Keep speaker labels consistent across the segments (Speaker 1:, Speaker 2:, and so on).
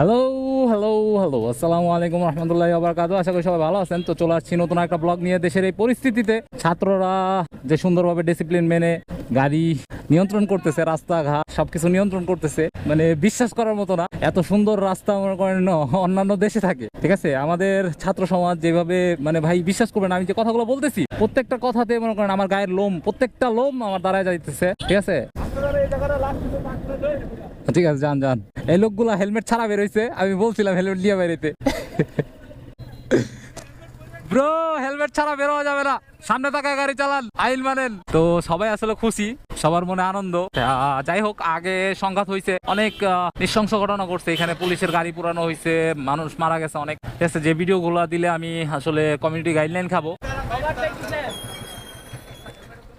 Speaker 1: Hello hello hello, আসসালামু আলাইকুম রহমতুল্লাহি ওয়া বারাকাতুহু। আশা করি সবাই ভালো আছেন। তো চলে আসছি নতুন একটা ব্লগ নিয়ে। দেশের এই পরিস্থিতিতে ছাত্ররা যে সুন্দরভাবে ডিসিপ্লিন মেনে গাড়ি নিয়ন্ত্রণ করতেছে, রাস্তাঘাট সবকিছু নিয়ন্ত্রণ করতেছে, মানে বিশ্বাস করার মতো না। এত সুন্দর রাস্তা মনে করেন অন্যান্য দেশে থাকে, ঠিক আছে। আমাদের ছাত্র সমাজ যেভাবে, মানে ভাই বিশ্বাস করবেন, আমি যে কথাগুলো বলতেছি প্রত্যেকটা কথাতে মনে করেন আমার গায়ের লোম, প্রত্যেকটা লোম আমার দাঁড়ায় যাইতেছে, ঠিক আছে। ঠিক আছে, যান যান। এই লোকগুলা হেলমেট ছাড়া বেরোইছে, আমি বলছিলাম হেলমেট নিয়ে বেরোইতে। ব্রো, হেলমেট ছাড়া বেরোয়া যাবে না, সামনে তাকায় গাড়ি চালান, আইন মানেন। তো সবাই আসলে খুশি, সবার মনে আনন্দ। যাই হোক, আগে সংঘাত হয়েছে, অনেক নৃশংস ঘটনা ঘটছে এখানে, পুলিশের গাড়ি পুরানো হয়েছে, মানুষ মারা গেছে অনেক, ঠিক আছে। যে ভিডিও গুলা দিলে আমি আসলে কমিউনিটি গাইডলাইন খাবো।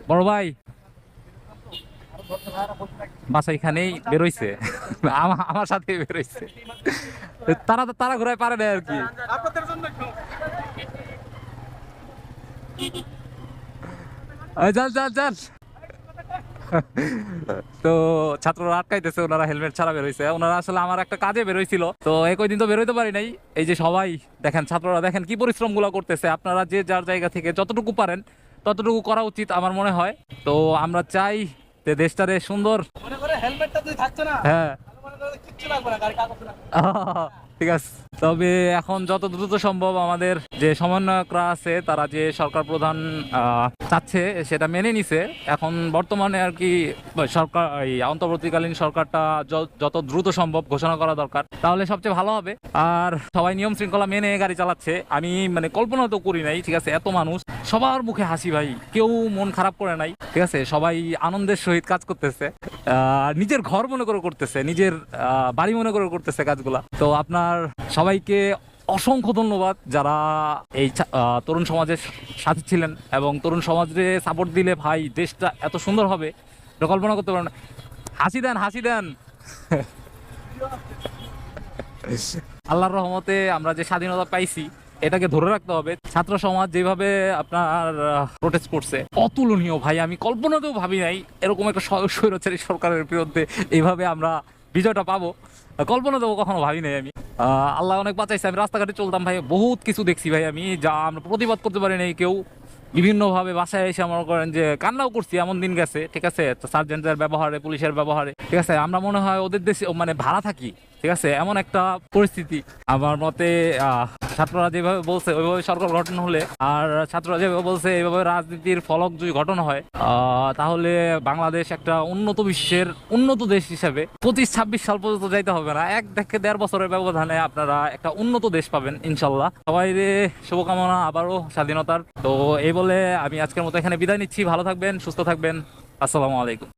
Speaker 1: বড় ভাই বাসা এখানেই বেরোইছে, আমার সাথে বেরোইছে। তারা তারা ঘুরায় পারে না আর কি। যান যান যান। তো ছাত্ররা আটকাইতেছে, ওনারা হেলমেট ছাড়া বেরোইছে। ওনারা আসলে আমার একটা কাজে বেরোইছিল, তো একই দিন তো বেরোইতে পারি নাই। এই যে সবাই দেখেন, ছাত্ররা দেখেন কি পরিশ্রম গুলা করতেছে। আপনারা যে যার জায়গা থেকে যতটুকু পারেন ততটুকু করা উচিত আমার মনে হয়। তো আমরা চাই যে দেশটারে সুন্দর। হ্যাঁ, ঠিক আছে। তবে এখন যত দ্রুত সম্ভব আমাদের যে সমন্বয়করা আছে, তারা যে সরকার প্রধান চাচ্ছে সেটা মেনে নিছে। এখন বর্তমানে আর কি সরকার, এই অন্তর্বর্তীকালীন সরকারটা যত দ্রুত সম্ভব ঘোষণা করা দরকার, তাহলে সবচেয়ে ভালো হবে। আর সবাই নিয়ম শৃঙ্খলা মেনে গাড়ি চালাচ্ছে, আমি মানে কল্পনা তো করি নাই, ঠিক আছে। এত মানুষ, সবার মুখে হাসি ভাই, কেউ মন খারাপ করে নাই, ঠিক আছে। সবাই আনন্দের সহিত কাজ করতেছে, নিজের ঘর মনে করে করতেছে, নিজের বাড়ি মনে করে করতেছে কাজগুলা। তো আপনার সবাইকে অসংখ্য ধন্যবাদ যারা এই তরুণ সমাজের সাথে ছিলেন এবং তরুণ সমাজে সাপোর্ট দিলে ভাই দেশটা এত সুন্দর হবে এটা কল্পনা করতে পারেন। হাসি দেন, হাসি দেন। আল্লাহর রহমতে আমরা যে স্বাধীনতা পাইছি এটাকে ধরে রাখতে হবে। ছাত্র সমাজ যেভাবে আপনার প্রোটেস্ট করছে অতুলনীয় ভাই, আমি কল্পনাতেও ভাবি নাই এরকম একটা স্বৈরাচারী সরকারের বিরুদ্ধে এইভাবে আমরা বিজয়টা পাবো, কল্পনাতেও কখনো ভাবি নাই আমি। আল্লাহ অনেক বাঁচাইছে। আমি রাস্তাঘাটে চলতাম ভাই, বহুত কিছু দেখছি ভাই আমি, যা আমরা প্রতিবাদ করতে পারি নাই কেউ। বিভিন্নভাবে বাসায় এসে মনে করেন যে কান্নাও করছি, এমন দিন গেছে, ঠিক আছে। সার্জেন্টের ব্যবহারে, পুলিশের ব্যবহারে, ঠিক আছে। আমরা মনে হয় ওদের দেশে মানে ভাড়া থাকি, ঠিক আছে, এমন একটা পরিস্থিতি। আমার মতে ছাত্ররা যেভাবে বলছে ওইভাবে সরকার গঠন হলে, আর ছাত্ররা যেভাবে বলছে এইভাবে রাজনীতির ফলক যদি গঠন হয়, তাহলে বাংলাদেশ একটা উন্নত বিশ্বের উন্নত দেশ হিসেবে 25-26 সাল পর্যন্ত যাইতে হবে না, 1-1.5 বছরের ব্যবধানে আপনারা একটা উন্নত দেশ পাবেন ইনশাল্লাহ। সবাই শুভকামনা আবারও স্বাধীনতার। তো এই বলে আমি আজকের মতো এখানে বিদায় নিচ্ছি। ভালো থাকবেন, সুস্থ থাকবেন। আসসালামু আলাইকুম।